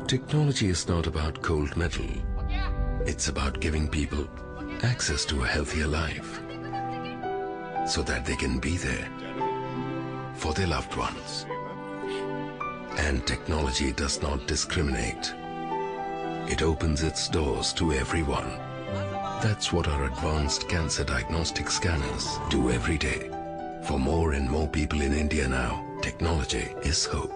Technology is not about cold metal. It's about giving people access to a healthier life so that they can be there for their loved ones. And technology does not discriminate. It opens its doors to everyone. That's what our advanced cancer diagnostic scanners do every day. For more and more people in India now, technology is hope.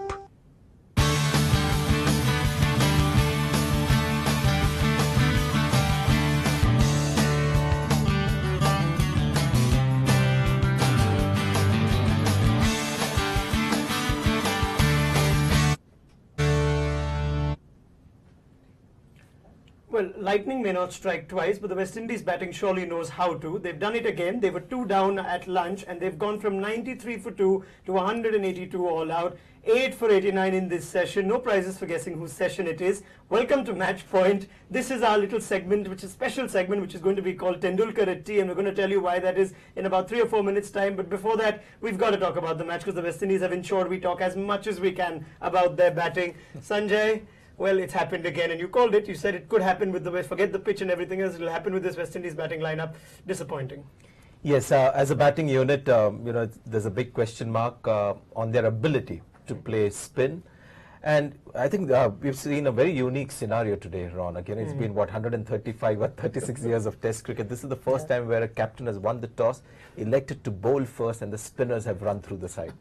Well, lightning may not strike twice, but the West Indies batting surely knows how to. They've done it again. They were 2 down at lunch, and they've gone from 93 for 2 to 182 all out. 8 for 89 in this session. No prizes for guessing whose session it is. Welcome to Match Point. This is our little segment, which is a special segment, which is going to be called Tendulkar at Tea, and we're going to tell you why that is in about 3 or 4 minutes' time. But before that, we've got to talk about the match, because the West Indies have ensured we talk as much as we can about their batting. Sanjay, well, it's happened again, and you called it. You said it could happen with the West. Forget the pitch and everything else. It'll happen with this West Indies batting lineup. Disappointing. Yes, as a batting unit, there's a big question mark on their ability to play spin. And I think we've seen a very unique scenario today, Ron. Again, it's been, 135 or 36 years of Test cricket. This is the first time where a captain has won the toss, elected to bowl first, and the spinners have run through the side.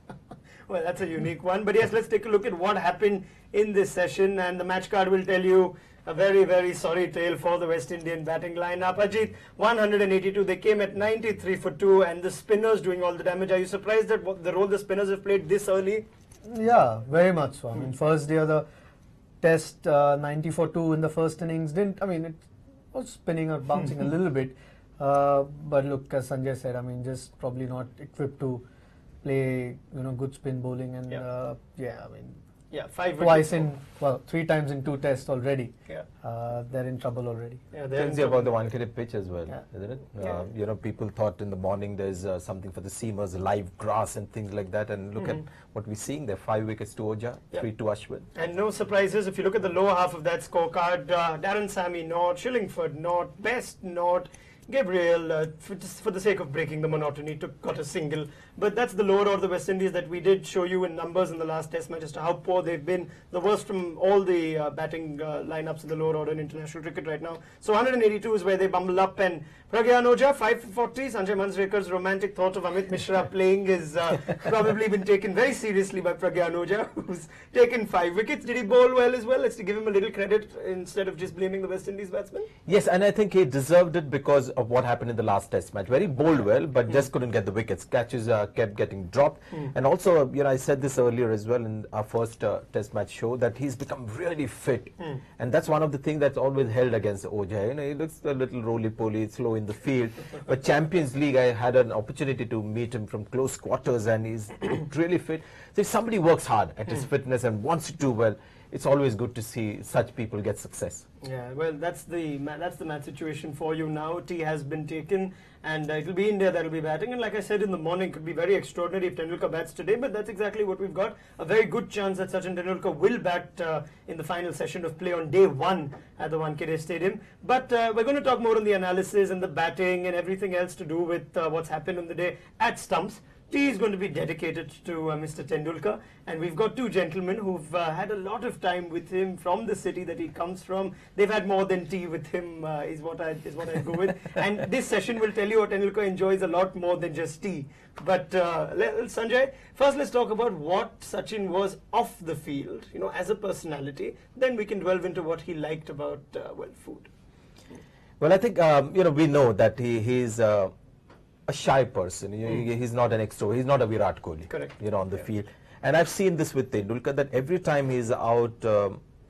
Well, that's a unique one. But yes, let's take a look at what happened in this session. And the match card will tell you a very, very sorry tale for the West Indian batting lineup. Ajit, 182. They came at 93 for 2. And the spinners doing all the damage. Are you surprised at the role the spinners have played this early? Yeah, very much so. I mean, first day of the Test, 94-2 in the first innings. It was spinning or bouncing a little bit. But look, as Sanjay said, I mean, just probably not equipped to play, good spin bowling. And yeah, 5 twice in, 3 times in 2 tests already. Yeah. They're in trouble already. Yeah, tells you about the one-cricket pitch as well, isn't it? Yeah. People thought in the morning there's something for the seamers, live grass and things like that. And look at what we're seeing there. 5 wickets to Oja, 3 to Ashwin. And no surprises. If you look at the lower half of that scorecard, Darren Sammy not, Shillingford not, Best not, Gabriel, for the sake of breaking the monotony, got a single. But that's the lower order of the West Indies that we did show you in numbers in the last Test match as to how poor they've been. The worst from all the batting lineups in the lower order in international cricket right now. So 182 is where they bumble up. And Pragyan Oja, 5 for 40. Sanjay Manjrekar's romantic thought of Amit Mishra playing is probably been taken very seriously by Pragyan Oja, who's taken 5 wickets. Did he bowl well as well? Let's give him a little credit instead of just blaming the West Indies batsmen. Yes, and I think he deserved it because of what happened in the last Test match. Very bowled well, but just couldn't get the wickets. Catches kept getting dropped. And also, I said this earlier as well in our first Test match show, that he's become really fit. And that's one of the things that's always held against Oja. He looks a little roly-poly, slow in the field. But Champions League, I had an opportunity to meet him from close quarters, and he's really fit. So if somebody works hard at his fitness and wants to do well, it's always good to see such people get success. Yeah, well, that's the match situation for you now. Tea has been taken, and it'll be India that'll be batting. And like I said in the morning, it could be very extraordinary if Tendulkar bats today, but that's exactly what we've got. A very good chance that Sachin Tendulkar will bat in the final session of play on day 1 at the Wankhede Stadium. But we're going to talk more on the analysis and the batting and everything else to do with what's happened on the day at Stumps. Tea is going to be dedicated to Mr. Tendulkar, and we've got 2 gentlemen who've had a lot of time with him from the city that he comes from. They've had more than tea with him, is what I go with. And this session will tell you what Tendulkar enjoys a lot more than just tea. But Sanjay, first let's talk about what Sachin was off the field, as a personality. Then we can delve into what he liked about food. Well, I think we know that he's a shy person. He's not an extrovert. He's not a Virat Kohli. Correct. On the field. And I've seen this with Tendulkar, that every time he's out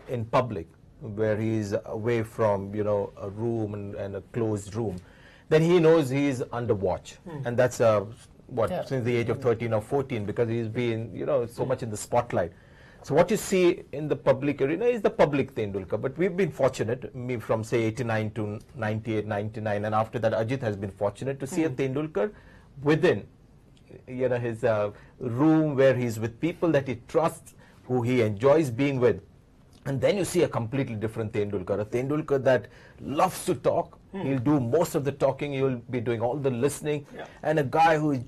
in public, where he's away from a room and a closed room, then he knows he's under watch. And that's since the age of 13 or 14, because he's been so much in the spotlight. So what you see in the public arena is the public Tendulkar. But we've been fortunate, from say 89 to 98, 99, and after that Ajit has been fortunate to see a Tendulkar within his room, where he's with people that he trusts, who he enjoys being with. And then you see a completely different Tendulkar, a Tendulkar that loves to talk. He'll do most of the talking, he'll be doing all the listening, and a guy who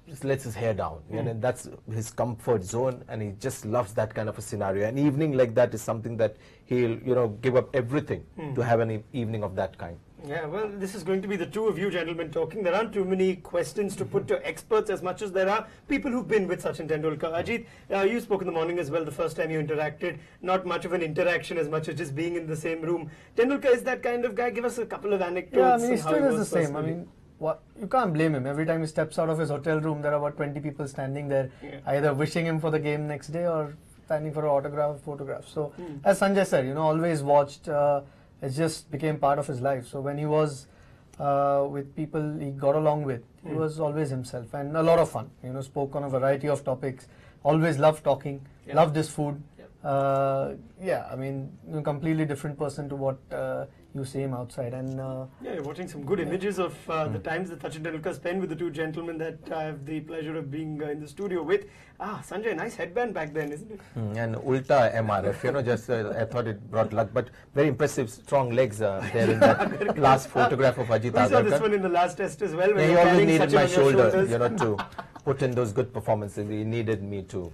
just lets his hair down. And that's his comfort zone, and he just loves that kind of a scenario. An evening like that is something that he'll, give up everything to have an evening of that kind. Yeah, well, this is going to be the two of you gentlemen talking. There aren't too many questions to put to experts as much as there are people who've been with Sachin Tendulkar. Ajit, you spoke in the morning as well, the first time you interacted. Not much of an interaction as much as just being in the same room. Tendulkar is that kind of guy. Give us a couple of anecdotes. Yeah, I mean, he still is the same. I mean, you can't blame him. Every time he steps out of his hotel room, there are about 20 people standing there, either wishing him for the game next day or standing for an autograph, photograph. So, as Sanjay said, always watched. It just became part of his life. So when he was with people he got along with, he was always himself and a lot of fun. Spoke on a variety of topics. Always loved talking. Loved his food. I mean, completely different person to what you see him outside. And you're watching some good images of the times that Sachin Tendulkar spent with the two gentlemen that I have the pleasure of being in the studio with. Sanjay, nice headband back then, isn't it? And Ulta MRF, just I thought it brought luck, but very impressive, strong legs there in that last photograph of Ajit Agarkar. We saw this one in the last test as well. He always needed my shoulder, to put in those good performances. He needed me to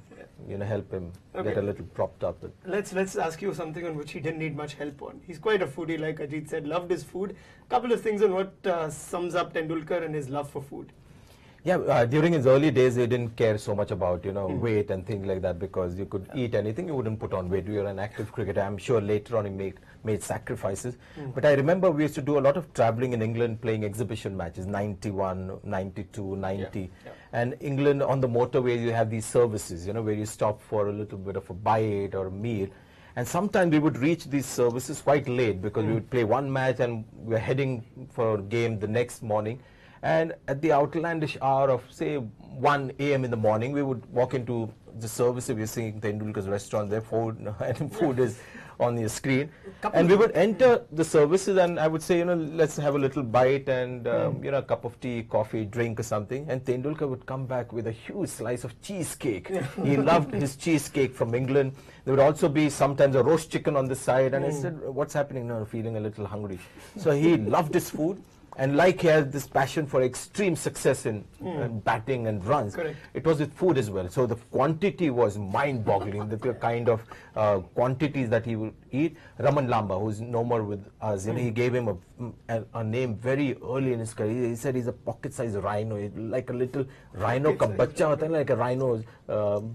help him get a little propped up. Let's ask you something on which he didn't need much help on. He's quite a foodie, like Ajit said, loved his food. Couple of things on what sums up Tendulkar and his love for food. Yeah, during his early days, he didn't care so much about, weight and things like that, because you could eat anything, you wouldn't put on weight. You were an active cricketer. I'm sure later on he made sacrifices. But I remember we used to do a lot of traveling in England, playing exhibition matches, 91, 92, 90. And England, on the motorway, you have these services, where you stop for a little bit of a bite or a meal. And sometimes we would reach these services quite late, because we would play one match and we were heading for a game the next morning. And at the outlandish hour of, say, 1 a.m. in the morning, we would walk into the service. We were seeing Tendulkar's restaurant there, and food is on the screen. And we would enter the services, and I would say, let's have a little bite and, a cup of tea, coffee, drink or something. And Tendulkar would come back with a huge slice of cheesecake. He loved his cheesecake from England. There would also be sometimes a roast chicken on the side. And I said, what's happening now? Feeling a little hungry. So he loved his food. And like he has this passion for extreme success in batting and runs, it was with food as well. So the quantity was mind-boggling, the kind of quantities that he would eat. Raman Lamba, who's no more with us, he gave him a name very early in his career. He said he's a pocket-sized rhino, like a little rhino ka bachcha, like a rhino,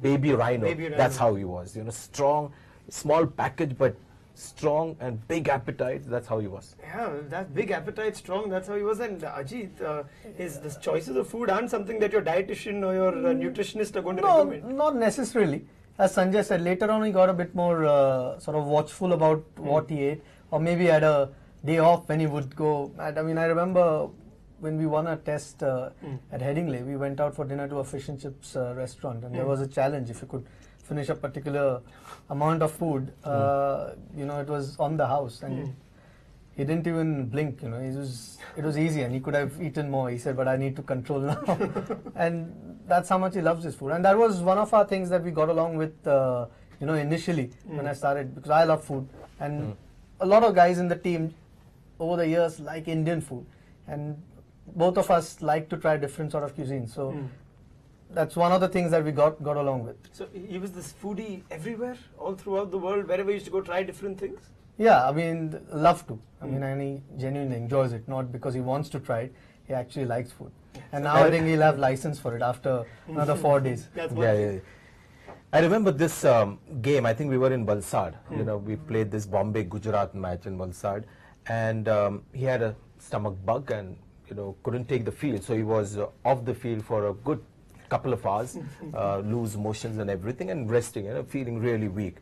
baby rhino. That's how he was. Strong, small package, but strong and big appetite. That's how he was. Yeah, that big appetite, strong. That's how he was. And Ajit, his choices of food aren't something that your dietitian or your nutritionist are going to recommend. No, not necessarily. As Sanjay said, later on he got a bit more sort of watchful about what he ate, or maybe had a day off when he would go. I remember when we won a test at Headingley, we went out for dinner to a fish and chips restaurant, and there was a challenge. If you could finish a particular amount of food, it was on the house, and he didn't even blink. It was easy, and he could have eaten more. He said, "But I need to control now," and that's how much he loves his food. And that was one of our things that we got along with, initially when I started, because I love food, and a lot of guys in the team over the years like Indian food, and both of us like to try different sort of cuisine. So. That's one of the things that we got along with. So he was this foodie everywhere, all throughout the world, wherever he used to go try different things? Yeah, love to. And he genuinely enjoys it, not because he wants to try it, he actually likes food. And now I think he'll have license for it after another 4 days. Yeah. I remember this game, I think we were in Valsad. We played this Bombay-Gujarat match in Valsad, and he had a stomach bug and, couldn't take the field. So he was off the field for a good couple of hours, loose motions and everything, and resting, feeling really weak.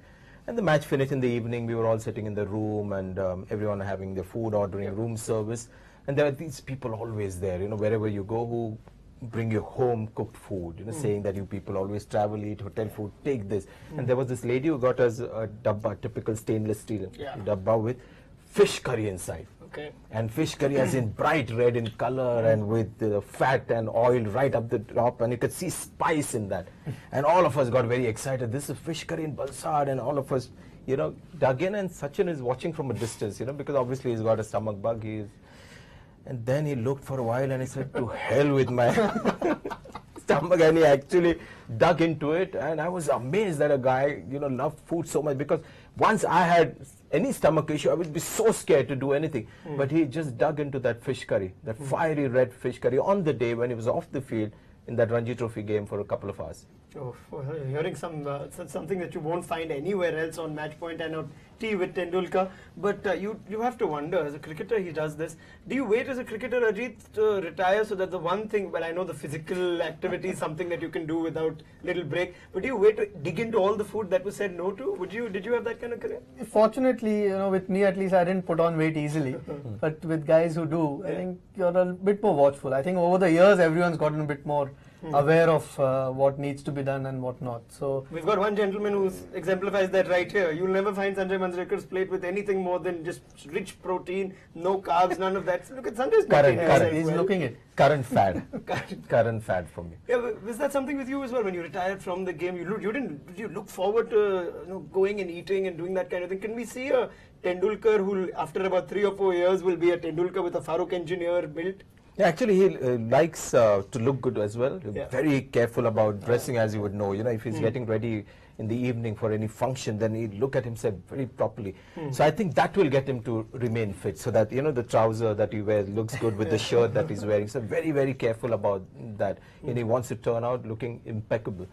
And the match finished in the evening. We were all sitting in the room, and everyone having their food, ordering room service. And there are these people always there, wherever you go, who bring you home cooked food, saying that you people always travel, eat hotel food, take this. And there was this lady who got us a dabba, typical stainless steel dabba with fish curry inside. Okay. And fish curry as in bright red in color and with fat and oil right up the top, and you could see spice in that. And all of us got very excited. This is fish curry in Valsad, and all of us you know, dug in, and Sachin is watching from a distance, you know, because obviously he's got a stomach bug. And then he looked for a while and he said, to hell with my stomach, and he actually dug into it. And I was amazed that a guy, you know, loved food so much, because once I had any stomach issue, I would be so scared to do anything. But he just dug into that fish curry, that fiery red fish curry, on the day when he was off the field in that Ranji Trophy game for a couple of hours. Oh, hearing something that you won't find anywhere else on Match Point and on tea with Tendulkar. But you have to wonder, as a cricketer he does this. Do you wait as a cricketer, Ajit, to retire, so that the one thing, well, I know the physical activity is something that you can do without little break, but do you wait to dig into all the food that was said no to? Did you have that kind of career? Fortunately, you know, with me at least, I didn't put on weight easily. But with guys who do, I think you're a bit more watchful. I think over the years, everyone's gotten a bit more aware of what needs to be done and what not. So we've got one gentleman who exemplifies that right here. You'll never find Sanjay Manjrekar's plate with anything more than just rich protein, no carbs, none of that. So look at Sanjay's current. He's looking it. Current fad. Current fad for me. Yeah, was that something with you as well when you retired from the game? Did you look forward to going and eating and doing that kind of thing? Can we see a Tendulkar who, after about 3 or 4 years, will be a Tendulkar with a Farooq engineer built? Yeah, actually, he likes to look good as well. Very careful about dressing, as you would know. You know, if he's getting ready in the evening for any function, then he'd look at himself very properly. So I think that will get him to remain fit, so that, you know, the trouser that he wears looks good with the shirt that he's wearing. So very, very careful about that. And he wants to turn out looking impeccable.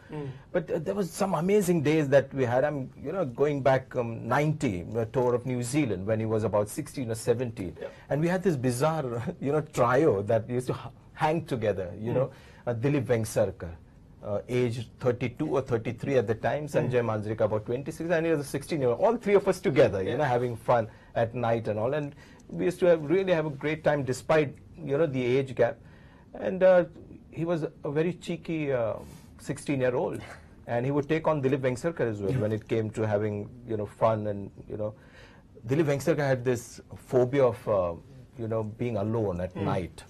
But there was some amazing days that we had. I'm, you know, going back 90, a tour of New Zealand when he was about 16 or 17. And we had this bizarre, you know, trio that used to hang together, you know, Dilip Vengsarkar. Age 32 or 33 at the time, Sanjay Manjrekar about 26, and he was a 16-year-old. All three of us together, you know, having fun at night and all. And we used to really have a great time despite, you know, the age gap. And he was a very cheeky 16-year-old. And he would take on Dilip Vengsarkar as well when it came to having, you know, fun. And, you know, Dilip Vengsarkar had this phobia of you know, being alone at night.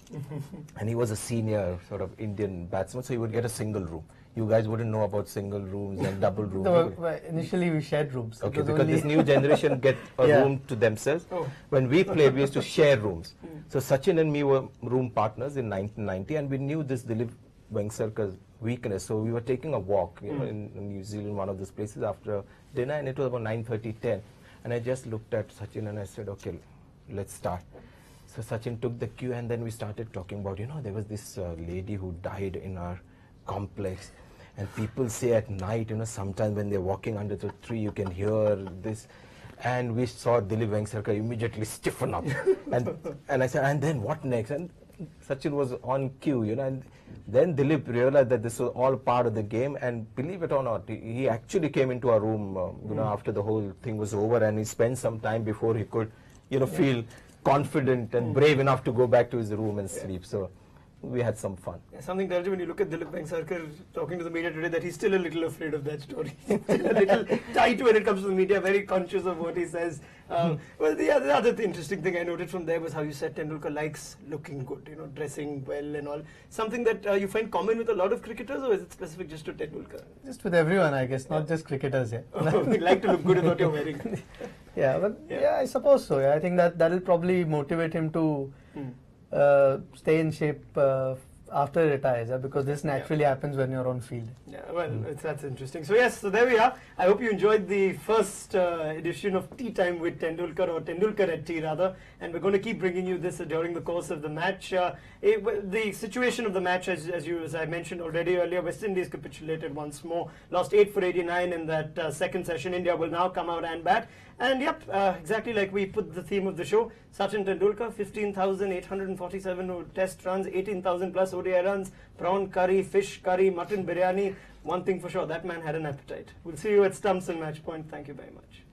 And he was a senior sort of Indian batsman, so he would get a single room. You guys wouldn't know about single rooms and double rooms. No, initially we shared rooms. Okay, because this new generation get a room to themselves. When we played, we used to share rooms. So Sachin and me were room partners in 1990, and we knew this Dilip Vengsarkar's weakness. So we were taking a walk, you know, in New Zealand, one of those places, after dinner, and it was about 9:30, 10. And I just looked at Sachin and I said, okay, let's start. So Sachin took the cue, and then we started talking about, you know, there was this lady who died in our complex. And people say at night, you know, sometimes when they're walking under the tree, you can hear this. And we saw Dilip Vengsarkar immediately stiffen up. And I said, and then what next? And Sachin was on cue, you know. And then Dilip realized that this was all part of the game. And believe it or not, he actually came into our room, you know, after the whole thing was over. And he spent some time before he could, you know, feel confident and brave enough to go back to his room and sleep. So we had some fun. Something tells you when you look at Dilip Vengsarkar talking to the media today that he's still a little afraid of that story. Still a little tight when it comes to the media, very conscious of what he says. Well, the other interesting thing I noted from there was how you said Tendulkar likes looking good, you know, dressing well and all. Something that you find common with a lot of cricketers, or is it specific just to Tendulkar? Just with everyone, I guess, not just cricketers. We like to look good with what you're wearing. Yeah, I suppose so. Yeah, I think that'll probably motivate him to stay in shape after he retires, because this naturally happens when you're on field. Yeah, well, that's interesting. So yes, so there we are. I hope you enjoyed the first edition of Tea Time with Tendulkar, or Tendulkar at Tea rather, and we're going to keep bringing you this during the course of the match. The situation of the match, as I mentioned already earlier, West Indies capitulated once more, lost 8 for 89 in that second session. India will now come out and bat. And yep, exactly like we put the theme of the show, Sachin Tendulkar, 15,847 test runs, 18,000 plus ODI runs, prawn curry, fish curry, mutton biryani. One thing for sure, that man had an appetite. We'll see you at Stumps and Match Point. Thank you very much.